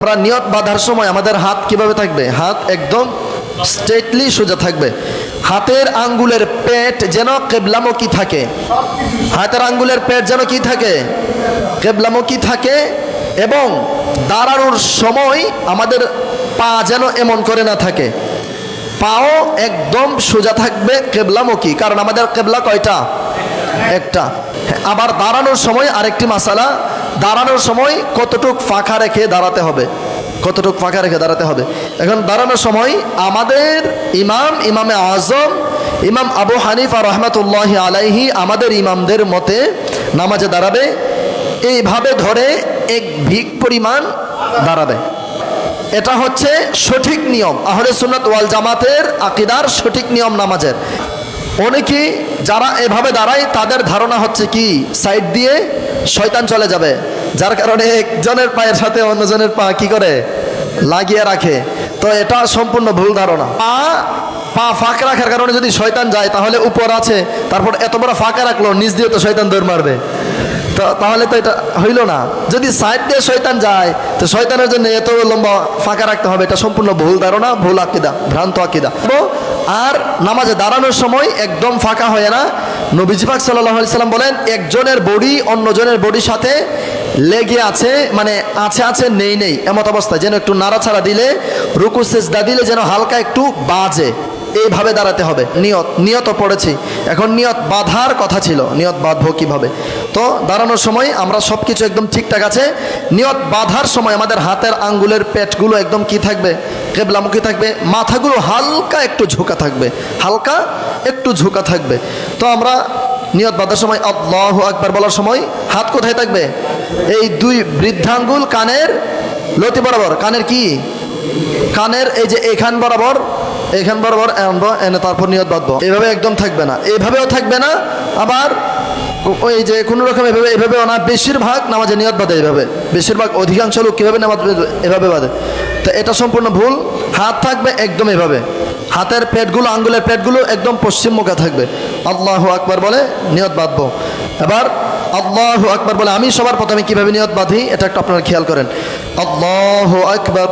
আমরা নিয়ত বাঁধার সময় আমাদের হাত কিভাবে থাকবে? হাত একদম স্ট্রেটলি সোজা থাকবে। হাতের আঙ্গুলের পেট যেন কেবলামুখী থাকে। হাতের আঙ্গুলের পেট যেন কি থাকে? কেবলামুখী থাকে। এবং দাঁড়ানোর সময় আমাদের পা যেন এমন করে না থাকে, পাও একদম সোজা থাকবে কেবলামুখী। কারণ আমাদের কেবলা কয়টা? একটা। আবার দাঁড়ানোর সময় আরেকটি মাসালা, দাঁড়ানোর সময় কতটুক ফাঁকা রেখে দাঁড়াতে হবে, কতটুক ফাঁকা রেখে দাঁড়াতে হবে। এখন দাঁড়ানোর সময় আমাদের ইমামে আজম ইমাম আবু হানিফা রহমাতুল্লাহি আলাইহি আমাদের ইমামদের মতে নামাজে দাঁড়াবে এইভাবে ধরে এক ভিক পরিমাণ দাঁড়াবে। এটা হচ্ছে সঠিক নিয়ম, আহলে সুন্নাত ওয়াল জামাতের আকীদার সঠিক নিয়ম নামাজের। অনেকেই যারা এভাবে দাঁড়ায় তাদের ধারণা হচ্ছে কি সাইড দিয়ে শয়তান চলে যাবে, যার কারণে একজনের পায়ের সাথে অন্যজনের পা কি করে লাগিয়ে রাখে। তো এটা সম্পূর্ণ ভুল ধারণা। পা ফাঁকা রাখার কারণে যদি শয়তান যায় তাহলে উপর আছে, তারপর এত বড় ফাঁকা রাখলো, নিচ দিয়ে তো শয়তান দৌড় মারবে, তাহলে তো এটা হইল না। যদি সাইড দিয়ে শয়তান যায় তো শয়তানের জন্য এত লম্বা ফাঁকা রাখতে হবে, এটা সম্পূর্ণ ভুল ধারণা, ভুল আকীদা, ভ্রান্ত আকীদা। আর নামাজে দাঁড়ানোর সময় একদম ফাঁকা হয় না। নবীজি পাক সাল্লাল্লাহু আলাইহি সাল্লাম বলেন, একজনের বডি অন্যজনের বডির সাথে লেগে আছে, মানে আছে নেই এমত অবস্থায়, যেন একটু নাড়াছাড়া দিলে, রুকু সিজদা দিলে যেন হালকা একটু বাজে, এইভাবে দাঁড়াতে হবে। নিয়ত পড়েছি, এখন নিয়ত বাঁধার কথা ছিল, নিয়ত বাঁধবো কিভাবে? তো দাঁড়ানোর সময় আমরা সব কিছু একদম ঠিকঠাক আছে। নিয়ত বাঁধার সময় আমাদের হাতের আঙ্গুলের পেটগুলো একদম কি থাকবে? কেবলামুখী থাকবে। মাথাগুলো হালকা একটু ঝোঁকা থাকবে, হালকা একটু ঝোঁকা থাকবে। তো আমরা নিয়ত বাঁধার সময় আল্লাহু আকবার বলার সময় হাত কোথায় থাকবে? এই দুই বৃদ্ধাঙ্গুল কানের লতি বরাবর, কানের কি? কানের এই যে এখান বরাবর আনবো, এনে তারপর নিয়ত বাঁধবো। এভাবে একদম থাকবে না, এভাবেও থাকবে না, আবার ওই যে কোনো রকম এভাবেও না। বেশিরভাগ নামাজে নিয়ত বাঁধে এইভাবে, বেশিরভাগ অধিকাংশ লোক কীভাবে নামাজ এভাবে বাঁধে, তো এটা সম্পূর্ণ ভুল। হাত থাকবে একদম এভাবে, হাতের পেটগুলো, আঙ্গুলের পেটগুলো একদম পশ্চিম মুখে থাকবে। আল্লাহু আকবার বলে নিয়ত বাঁধবো। এবার আল্লাহু আকবার বলে আমি সবার প্রথমে কীভাবে নিয়ত বাঁধি এটা একটু আপনারা খেয়াল করেন। আল্লাহু আকবার,